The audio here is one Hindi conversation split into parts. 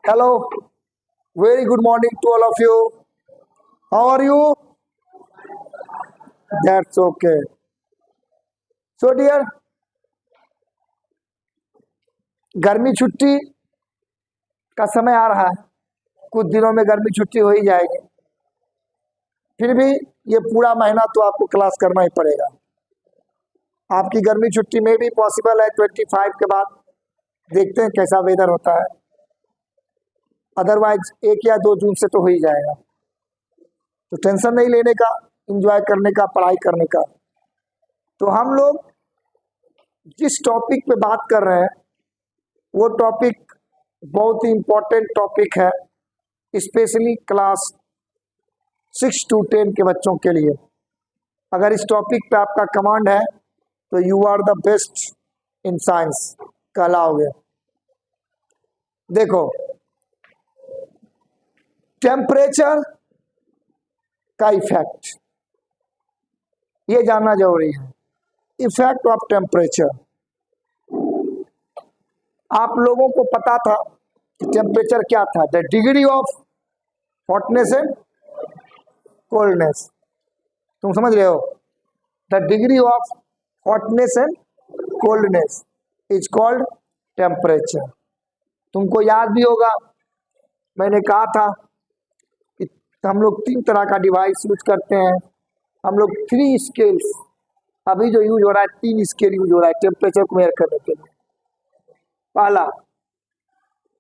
Hello, very good morning to all of you. How are you? That's okay. So, dear, गर्मी छुट्टी का समय आ रहा है। कुछ दिनों में गर्मी छुट्टी हो ही जाएगी। फिर भी ये पूरा महीना तो आपको क्लास करना ही पड़ेगा। आपकी गर्मी छुट्टी में भी पॉसिबल है 25 के बाद, देखते हैं कैसा वेदर होता है। अदरवाइज 1 या 2 जून से तो हो ही जाएगा। तो टेंशन नहीं लेने का, एंजॉय करने का, पढ़ाई करने का। तो हम लोग जिस टॉपिक पे बात कर रहे हैं वो टॉपिक बहुत ही इम्पोर्टेंट टॉपिक है, स्पेशली क्लास 6 to 10 के बच्चों के लिए। अगर इस टॉपिक पे आपका कमांड है तो you are the best in science कहलाओगे। देखो, टेम्परेचर का इफेक्ट ये जानना जरूरी है। इफेक्ट ऑफ टेम्परेचर, आप लोगों को पता था कि टेम्परेचर क्या था? The degree of hotness and coldness. तुम समझ रहे हो? The degree of hotness and coldness is called temperature. तुमको याद भी होगा, मैंने कहा था कि हम लोग 3 तरह का डिवाइस यूज करते हैं। हम लोग 3 स्केल्स, अभी जो यूज हो रहा है 3 स्केल यूज हो रहा है टेम्परेचर को मेजर करने के लिए। पहला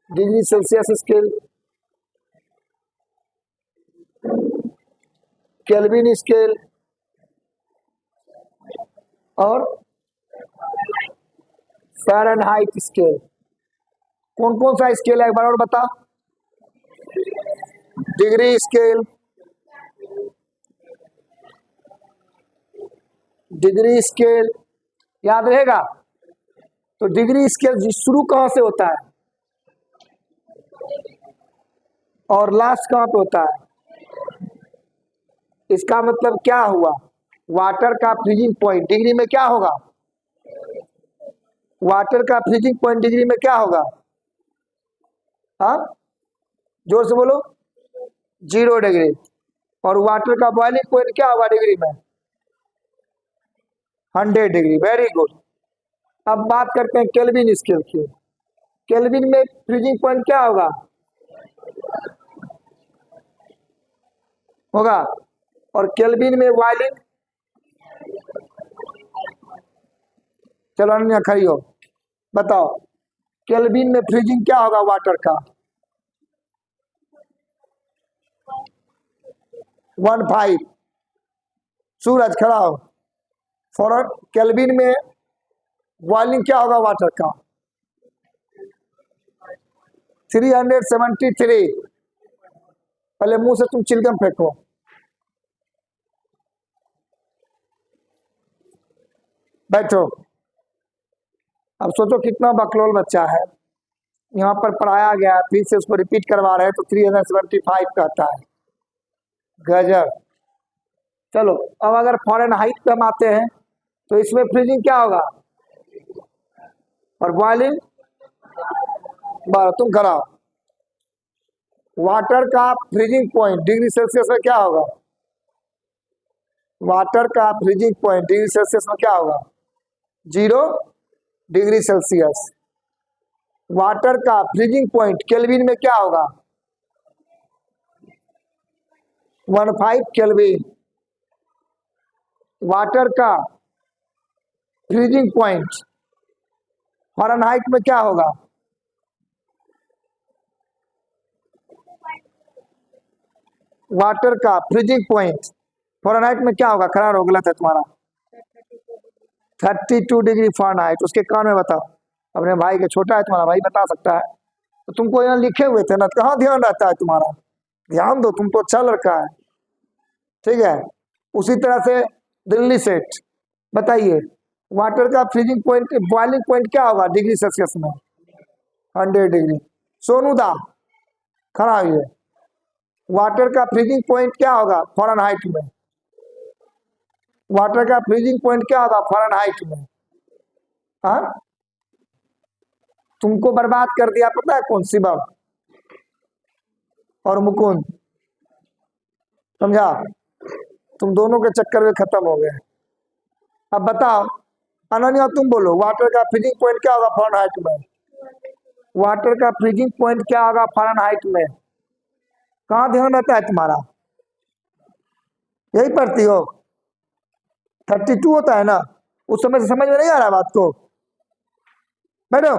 degree Celsius scale, kelvin scale और फ़ारेनहाइट स्केल। कौन कौन सा स्केल है एक बार और बता? डिग्री स्केल, डिग्री स्केल याद रहेगा? तो डिग्री स्केल शुरू कहां से होता है और लास्ट कहां पे होता है? इसका मतलब क्या हुआ? वाटर का फ्रीजिंग पॉइंट डिग्री में क्या होगा? वाटर का फ्रीजिंग पॉइंट डिग्री में क्या होगा? हाँ, जोर से बोलो। 0 डिग्री। और वाटर का बॉइलिंग पॉइंट क्या होगा डिग्री में? 100 डिग्री। Very good. अब बात करते हैं केल्विन स्केल की। केल्विन में फ्रीजिंग पॉइंट क्या होगा? और केल्विन में बॉइलिंग, चलो अन्य खड़ी हो, बताओ केल्विन में फ्रीजिंग क्या होगा वाटर का? 15। सूरज खड़ा हो। फॉर केल्विन में बॉइलिंग क्या होगा वाटर का? 373। पहले मुंह से तुम चिलगम फेंको। बैठो। अब सोचो कितना बकलोल बच्चा है, यहाँ पर पढ़ाया गया है, फिर से उसको रिपीट करवा रहे हैं तो 375 कहता है। गजब। चलो अब अगर फ़ारेनहाइट पे हम आते हैं तो इसमें फ्रीजिंग क्या होगा और बॉइलिंग? तुम कराओ। वाटर का फ्रीजिंग पॉइंट डिग्री सेल्सियस में क्या होगा? वाटर का फ्रीजिंग पॉइंट डिग्री सेल्सियस में क्या होगा? 0 डिग्री सेल्सियस। वाटर का फ्रीजिंग पॉइंट केल्विन में क्या होगा? 15 केल्विन। वाटर का फ्रीजिंग पॉइंट फ़ारेनहाइट में क्या होगा? वाटर का फ्रीजिंग पॉइंट फ़ारेनहाइट में क्या होगा? खराब हो, गलत है तुम्हारा। 32 डिग्री फ़ारेनहाइट। उसके कान में बताओ। अपने भाई के, छोटा है तुम्हारा भाई, बता सकता है। तो तुमको यहाँ लिखे हुए थे ना, कहाँ ध्यान रहता है तुम्हारा? ध्यान दो, तुम तो अच्छा लड़का है। ठीक है। उसी तरह से दिल्ली सेट, बताइए वाटर का फ्रीजिंग पॉइंट, बॉइलिंग पॉइंट क्या होगा डिग्री सेल्सियस में? 100 डिग्री। सोनू दा खड़ा हुई है। वाटर का फ्रीजिंग पॉइंट क्या होगा फ़ारेनहाइट में? वाटर का फ्रीजिंग पॉइंट क्या होगा फ़ारेनहाइट में? हाँ, तुमको बर्बाद कर दिया, पता है कौन? शिवम। और मुकुंद, समझा? तुम दोनों के चक्कर में खत्म हो गए। अब बताओ अनन्या, तुम बोलो वाटर का फ्रीजिंग पॉइंट क्या होगा फ़ारेनहाइट में? वाटर का फ्रीजिंग पॉइंट क्या होगा फ़ारेनहाइट में? कहाँ ध्यान रहता है तुम्हारा? यही पढ़ती हो? 32 होता है ना, उस समय से समझ में नहीं आ रहा बात को? बैठो,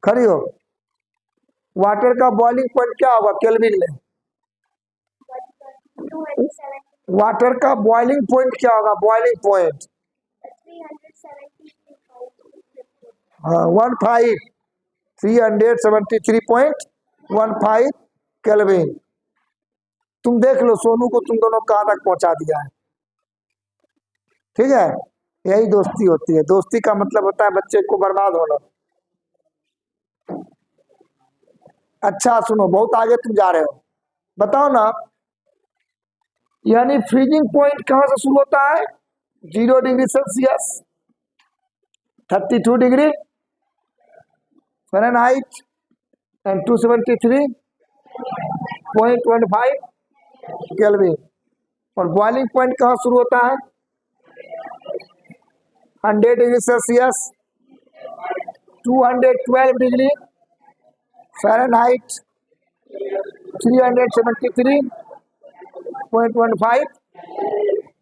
खड़ी हो। वाटर का बॉइलिंग पॉइंट क्या होगा केल्विन में? वाटर का बॉइलिंग पॉइंट क्या होगा? Boiling point? हाँ, 373.15 केल्विन। तुम देख लो सोनू को तुम दोनों कहाँ तक पहुंचा दिया है। ठीक है, यही दोस्ती होती है। दोस्ती का मतलब होता है बच्चे को बर्बाद होना। अच्छा सुनो, बहुत आगे तुम जा रहे हो, बताओ ना। यानी फ्रीजिंग पॉइंट कहां से शुरू होता है? 0 degree Celsius, 32 degree Fahrenheit and 273.15 kelvin. और बॉइलिंग पॉइंट कहां शुरू होता है? 100 degree Celsius, 212 degree Fahrenheit, 373.15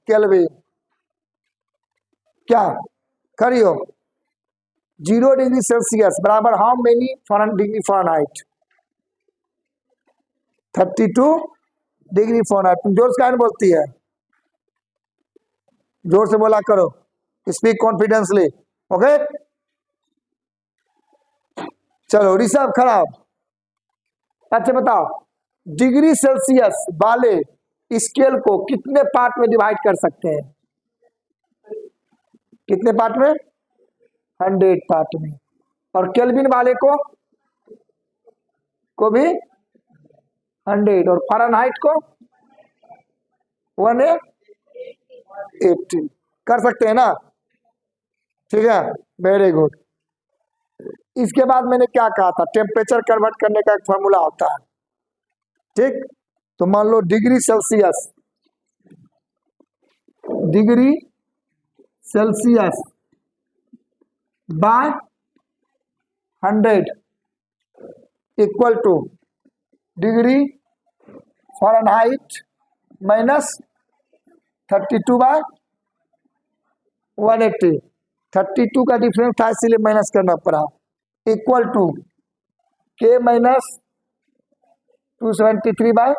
kelvin. क्या करी हो? 0 डिग्री सेल्सियस बराबर how many degree Fahrenheit? 32 degree Fahrenheit. तुम जोर से क्या बोलती है? जोर से बोला करो, स्पीक कॉन्फिडेंसली। ओके, चलो ऋषभ खराब। अच्छा बताओ, डिग्री सेल्सियस वाले स्केल को कितने पार्ट में डिवाइड कर सकते हैं? कितने पार्ट में? 100 पार्ट में। और केल्विन वाले को भी 100, और फ़ारेनहाइट को 180 कर सकते हैं ना? ठीक है, वेरी गुड। इसके बाद मैंने क्या कहा था? टेम्परेचर कन्वर्ट करने का एक फॉर्मूला होता है। ठीक, तो मान लो degree Celsius by 100 equal to degree Fahrenheit minus 32 by 180। 32 का डिफरेंस था इसीलिए माइनस करना पड़ा, equal to K minus 273 by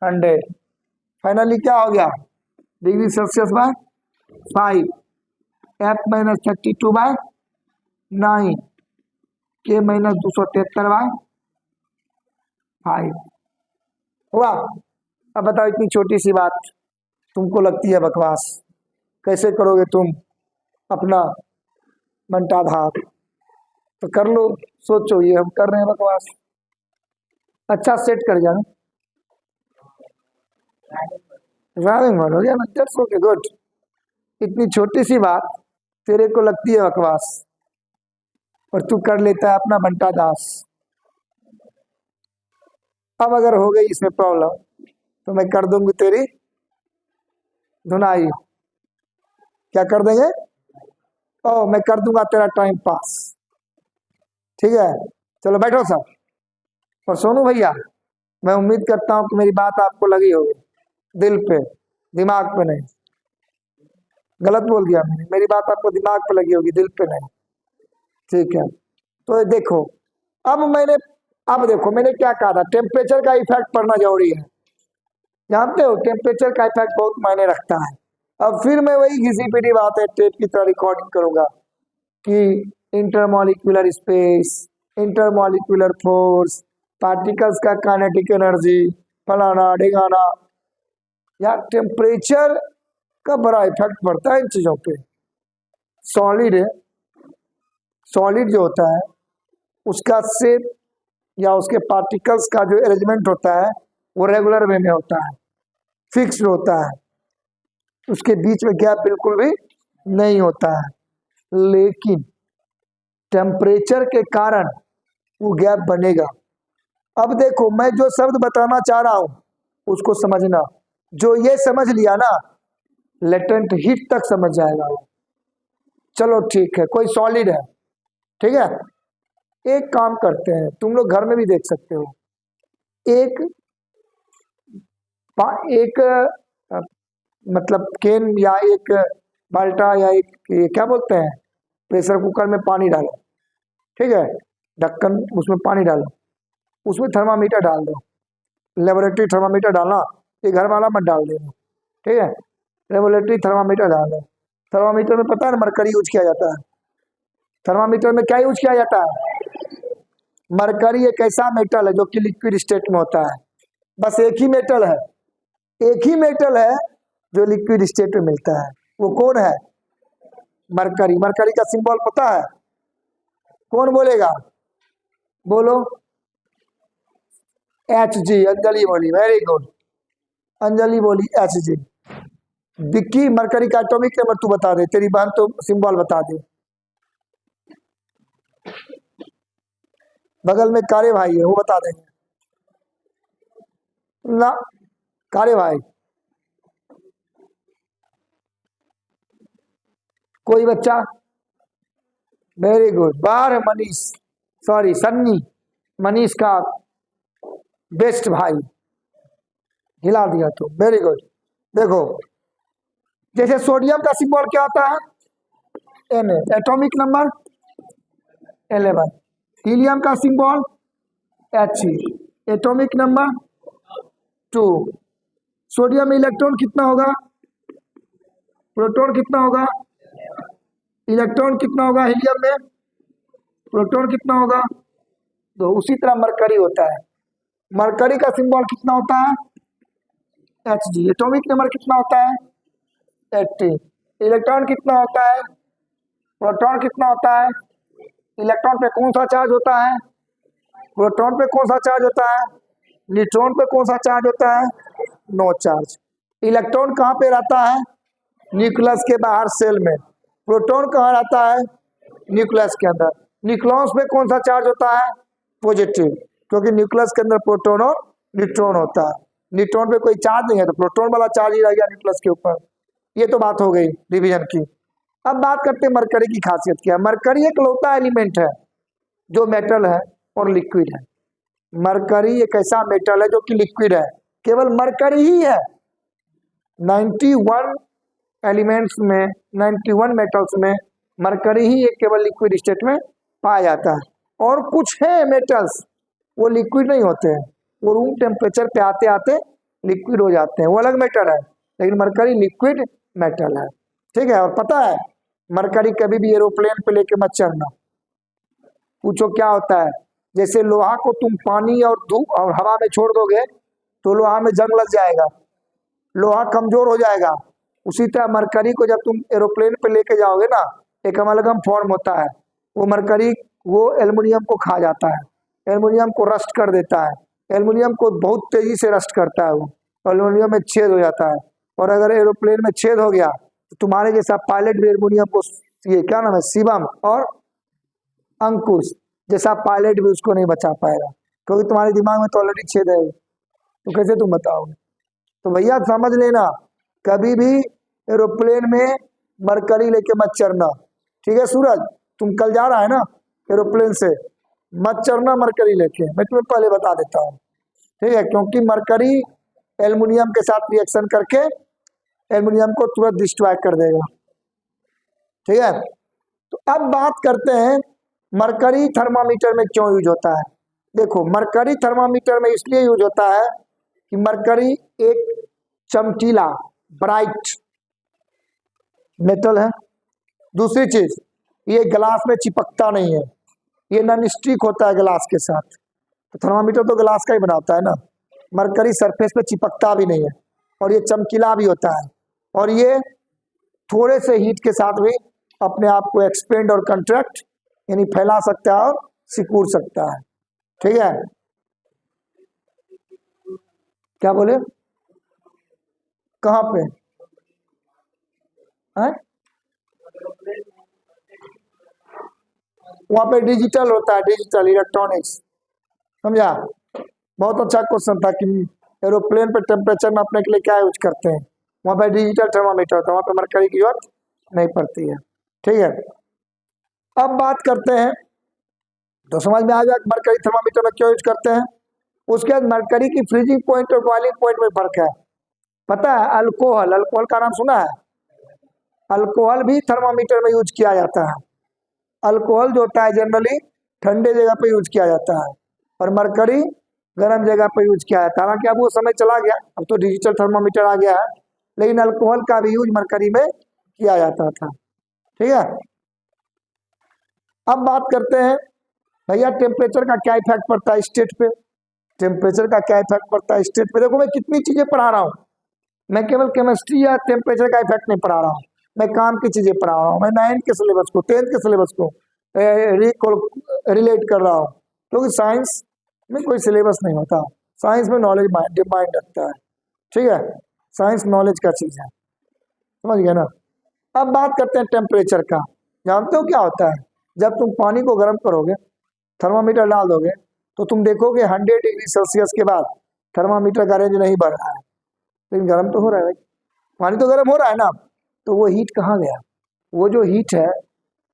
100। Finally क्या हो गया? Degree Celsius by 5, F minus 32 by 9, K minus 273 bye 5 हुआ। अब बताओ, इतनी छोटी सी बात तुमको लगती है बकवास? कैसे करोगे तुम अपना बंटाधार? तो कर लो, सोचो, ये हम कर रहे हैं बकवास। अच्छा सेट कर जाना, ड्राइविंग मोड हो गया ना, दैट्स ओके, गुड। इतनी छोटी सी बात तेरे को लगती है बकवास और तू कर लेता है अपना बंटा दास। अब अगर हो गई इसमें प्रॉब्लम तो मैं कर दूंगी तेरी धुनाई। क्या कर देंगे? ओ, मैं कर दूंगा तेरा टाइम पास। ठीक है, चलो बैठो सब। और सोनू भैया, मैं उम्मीद करता हूँ कि मेरी बात आपको लगी होगी, दिल पे, दिमाग पे नहीं। गलत बोल दिया मैंने, मेरी बात आपको दिमाग पे लगी होगी, दिल पे नहीं। ठीक है, तो देखो, अब देखो मैंने क्या कहा था, टेम्परेचर का इफेक्ट पड़ना जरूरी है। जानते हो टेम्परेचर का इफेक्ट बहुत मायने रखता है। अब फिर मैं वही घिसी पिटी बात है टेप की तरह रिकॉर्डिंग करूंगा कि intermolecular space, intermolecular force, particles का काइनेटिक एनर्जी, फलाना ढिगाना। या टेम्परेचर का बड़ा इफेक्ट पड़ता है इन चीजों पे। सॉलिड है, सॉलिड जो होता है उसका शेप या उसके पार्टिकल्स का जो अरेंजमेंट होता है वो रेगुलर वे में होता है, फिक्स्ड होता है, उसके बीच में गैप बिल्कुल भी नहीं होता है। लेकिन टेम्परेचर के कारण वो गैप बनेगा। अब देखो मैं जो शब्द बताना चाह रहा हूं उसको समझना। जो ये समझ लिया ना, लेटेंट हीट तक समझ जाएगा वो। चलो ठीक है, कोई सॉलिड है, ठीक है। एक काम करते हैं, तुम लोग घर में भी देख सकते हो। एक एक मतलब केन या एक बाल्टा या एक ये क्या बोलते हैं, प्रेशर कुकर में पानी डालो, ठीक है। ढक्कन, उसमें पानी डालो, उसमें थर्मामीटर डाल दो। लेबोरेटरी थर्मामीटर डालना, ये घर वाला मत डाल देना, ठीक है। लेबोरेटरी थर्मामीटर डाल दो। थर्मामीटर में पता है मरकरी यूज किया जाता है। थर्मामीटर में क्या यूज किया जाता है? मरकरी एक ऐसा मेटल है जो कि लिक्विड स्टेट में होता है। बस एक ही मेटल है, एक ही मेटल है जो लिक्विड स्टेट में मिलता है। वो कौन है? मरकरी। मरकरी का सिंबल पता है? कौन बोलेगा? बोलो। H G. अंजलि बोली, वेरी गुड। अंजलि बोली एच जी। विक्की, मरकरी का एटॉमिक नंबर तू बता दे, तेरी बहन तो सिंबल बता दे। बगल में कारे भाई है, वो बता देंगे ना। कारे भाई, कोई बच्चा? Very good. बाहर है मनीष, सॉरी सन्नी, मनीष का बेस्ट भाई, हिला दिया तो, वेरी गुड। देखो, जैसे सोडियम का सिंबल क्या होता है? N, atomic number 11। हीलियम का symbol H, atomic number 2। Sodium में इलेक्ट्रॉन कितना होगा? प्रोटॉन कितना होगा? इलेक्ट्रॉन कितना होगा हीलियम में? प्रोटॉन कितना होगा? तो उसी तरह मरकरी होता है। मरकरी का सिंबल कितना होता है? H G. एटॉमिक नंबर कितना होता है? 80। इलेक्ट्रॉन कितना होता है? प्रोटॉन कितना होता है? इलेक्ट्रॉन पे कौन सा चार्ज होता है? प्रोटॉन पे कौन सा चार्ज होता है? न्यूट्रॉन पे कौन सा चार्ज होता है? No charge. इलेक्ट्रॉन कहाँ पे रहता है? न्यूक्लियस के बाहर सेल में। प्रोटॉन कहाँ रहता है? न्यूक्लियस के अंदर। न्यूक्लियस पे कौन सा चार्ज होता है? पॉजिटिव, क्योंकि न्यूक्लियस के अंदर प्रोटॉन और न्यूट्रॉन होता है। न्यूट्रॉन पे कोई चार्ज नहीं है तो प्रोटॉन वाला चार्ज ही रह गया न्यूक्लियस के ऊपर। ये तो बात हो गई डिवीजन की। अब बात करते हैं मरकरी की खासियत क्या है। मरकरी एक लौता एलिमेंट है जो मेटल है और लिक्विड है। मरकरी एक ऐसा मेटल है जो कि लिक्विड है, केवल मरकरी ही है। 91 एलिमेंट्स में, 91 मेटल्स में मरकरी ही एक केवल लिक्विड स्टेट में पाया जाता है। और कुछ है मेटल्स वो लिक्विड नहीं होते हैं, वो रूम टेम्परेचर पे आते आते लिक्विड हो जाते हैं, वो अलग मेटल है। लेकिन मरकरी लिक्विड मेटल है, ठीक है। और पता है मरकरी कभी भी एरोप्लेन पे लेके मत चढ़ना। पूछो क्या होता है? जैसे लोहा को तुम पानी और धूप और हवा में छोड़ दोगे तो लोहा में जंग लग जाएगा, लोहा कमजोर हो जाएगा। उसी तरह मरकरी को जब तुम एरोप्लेन पे लेके जाओगे ना, एक अमलगम फॉर्म होता है, वो मरकरी वो एल्युमिनियम को खा जाता है, एल्युमिनियम को रस्ट कर देता है, एल्युमिनियम को बहुत तेजी से रस्ट करता है वो, एल्युमिनियम में छेद हो जाता है। और अगर एरोप्लेन में छेद हो गया तो तुम्हारे जैसा पायलट भी एल्युमिनियम को, ये क्या नाम है, शिवम और अंकुश जैसा पायलट भी उसको नहीं बचा पाएगा, क्योंकि तुम्हारे दिमाग में तो ऑलरेडी छेद है, तो कैसे तुम बताओगे? तो भैया समझ लेना, कभी भी एरोप्लेन में मरकरी लेके मत चढ़ना, ठीक है। सूरज, तुम कल जा रहा है ना एरोप्लेन से, मत चढ़ना मरकरी लेके, मैं तुम्हें पहले बता देता हूँ, ठीक है। क्योंकि मरकरी एल्युमिनियम के साथ रिएक्शन करके एल्युमिनियम को तुरंत डिस्ट्रॉय कर देगा, ठीक है। तो अब बात करते हैं मरकरी थर्मामीटर में क्यों यूज होता है। देखो, मरकरी थर्मामीटर में इसलिए यूज होता है कि मरकरी एक चमकीला ब्राइट मेटल है। दूसरी चीज, ये ग्लास में चिपकता नहीं है, ये नॉन स्टिक होता है ग्लास के साथ। तो थर्मामीटर तो ग्लास का ही बनाता है ना, मरकरी सरफेस पे चिपकता भी नहीं है, और ये चमकीला भी होता है, और ये थोड़े से हीट के साथ भी अपने आप को एक्सपेंड और कंट्रैक्ट यानी फैला सकता है और सिकुड़ सकता है, ठीक है। क्या बोले? कहाँ पे है? वहां पे डिजिटल होता है, डिजिटल इलेक्ट्रॉनिक्स, समझा। बहुत अच्छा क्वेश्चन था कि एरोप्लेन पे टेम्परेचर नापने के लिए क्या यूज करते हैं, वहां पे डिजिटल थर्मामीटर होता है, वहां पे मरकरी की जरूरत नहीं पड़ती है। ठीक है, अब बात करते हैं, तो समझ में आ गया मरकरी थर्मामीटर में क्यों यूज करते हैं। उसके बाद मरकरी की फ्रीजिंग पॉइंट और बॉइलिंग पॉइंट में फर्क है, पता है। अल्कोहल, अल्कोहल का नाम सुना है, अल्कोहल भी थर्मामीटर में यूज किया जाता है। अल्कोहल जो होता है जनरली ठंडे जगह पे यूज किया जाता है, और मरकरी गर्म जगह पे यूज किया जाता है। हालांकि अब वो समय चला गया, अब तो डिजिटल थर्मामीटर आ गया है, लेकिन अल्कोहल का भी यूज मरकरी में किया जाता था। ठीक है, अब बात करते हैं भैया टेम्परेचर का क्या इफेक्ट पड़ता है स्टेट पे। टेम्परेचर का क्या इफेक्ट पड़ता है स्टेट पे। देखो मैं कितनी चीजें पढ़ा रहा हूँ, मैं केवल केमिस्ट्री या टेम्परेचर का इफेक्ट नहीं पढ़ा रहा हूँ, मैं काम की चीजें पढ़ा रहा हूँ। मैं 9th के सिलेबस को, 10th के सिलेबस को रिलेट कर रहा हूँ, क्योंकि साइंस में कोई सिलेबस नहीं होता, साइंस में नॉलेज माइंड रखता है। ठीक है, साइंस नॉलेज का चीज है, समझ गए ना। अब बात करते हैं टेम्परेचर का। जानते हो क्या होता है, जब तुम पानी को गर्म करोगे, थर्मामीटर डाल दोगे, तो तुम देखोगे 100 डिग्री सेल्सियस के बाद थर्मामीटर का रेंज नहीं बढ़ रहा है, लेकिन गर्म तो हो रहा है भाई, पानी तो गर्म हो रहा है ना। तो वो हीट कहाँ गया, वो जो हीट है,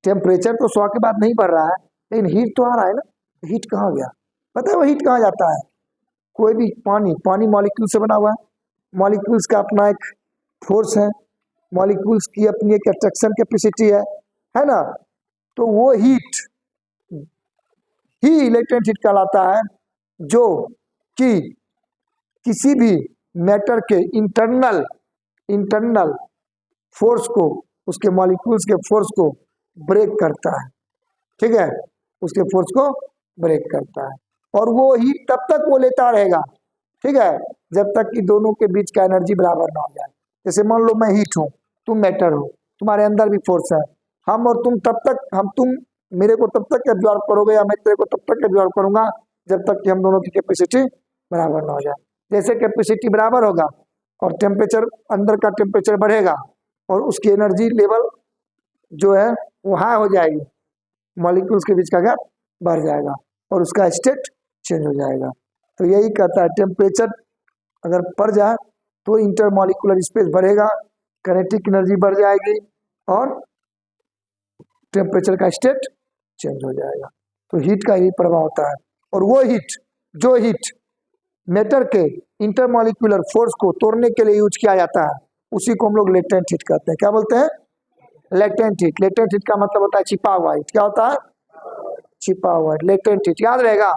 टेम्परेचर तो 100 के बाद नहीं बढ़ रहा है, लेकिन हीट तो आ रहा है ना, हीट कहाँ गया, पता है वो हीट कहाँ जाता है। कोई भी पानी मॉलिक्यूल से बना हुआ है, मॉलिक्यूल्स का अपना एक फोर्स है, मॉलिक्यूल्स की अपनी एक अट्रैक्शन कैपेसिटी है ना। तो वो हीट ही लेटेंट हीट कहलाता है, जो कि किसी भी मैटर के इंटरनल फोर्स को, उसके मॉलिक्यूल्स के फोर्स को ब्रेक करता है। ठीक है, उसके फोर्स को ब्रेक करता है, और वो हीट तब तक वो लेता रहेगा, ठीक है, जब तक कि दोनों के बीच का एनर्जी बराबर ना हो जाए। जैसे मान लो मैं हीट हूँ, तुम मैटर हो, तुम्हारे अंदर भी फोर्स है, हम और तुम तब तक, तुम मेरे को तब तक एब्जॉर्ब करोगे, या मैं तेरे को तब तक एब्जॉर्ब करूंगा जब तक कि हम दोनों की कैपेसिटी बराबर ना हो जाए। जैसे कैपेसिटी बराबर होगा और टेम्परेचर, अंदर का टेम्परेचर बढ़ेगा, और उसकी एनर्जी लेवल जो है वो हाई हो जाएगी, मॉलिक्यूल्स के बीच का गैप बढ़ जाएगा, और उसका स्टेट चेंज हो जाएगा। तो यही कहता है, टेम्परेचर अगर बढ़ जाए तो इंटरमॉलिक्यूलर स्पेस बढ़ेगा, काइनेटिक एनर्जी बढ़ जाएगी, और टेम्परेचर का स्टेट चेंज हो जाएगा। तो हीट का यही प्रभाव होता है, और वो हीट, जो हीट मैटर के इंटरमॉलिक्यूलर फोर्स को तोड़ने के लिए यूज किया जाता है, उसी को हम लोग लेटेंट हीट कहते हैं। क्या बोलते हैं, लेटेंट हीट। लेटेंट हीट का मतलब होता है छिपा हुआ हीट। क्या होता है, छिपा हुआ हीट, लेटेंट हीट, याद रहेगा,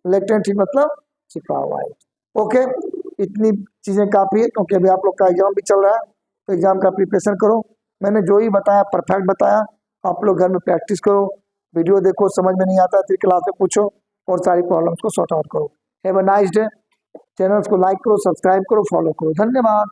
लेटेंट हीट मतलब छिपा हुआ हीट। ओके, इतनी चीजें काफी है, क्योंकि अभी आप लोग का एग्जाम भी चल रहा है, तो एग्जाम का प्रिपरेशन करो। मैंने जो ही बताया परफेक्ट बताया, आप लोग घर में प्रैक्टिस करो, वीडियो देखो, समझ में नहीं आता फिर क्लास में पूछो, और सारी प्रॉब्लम्स को सॉर्ट आउट करो। Have a nice day. Channels को लाइक करो, सब्सक्राइब करो, फॉलो करो। धन्यवाद।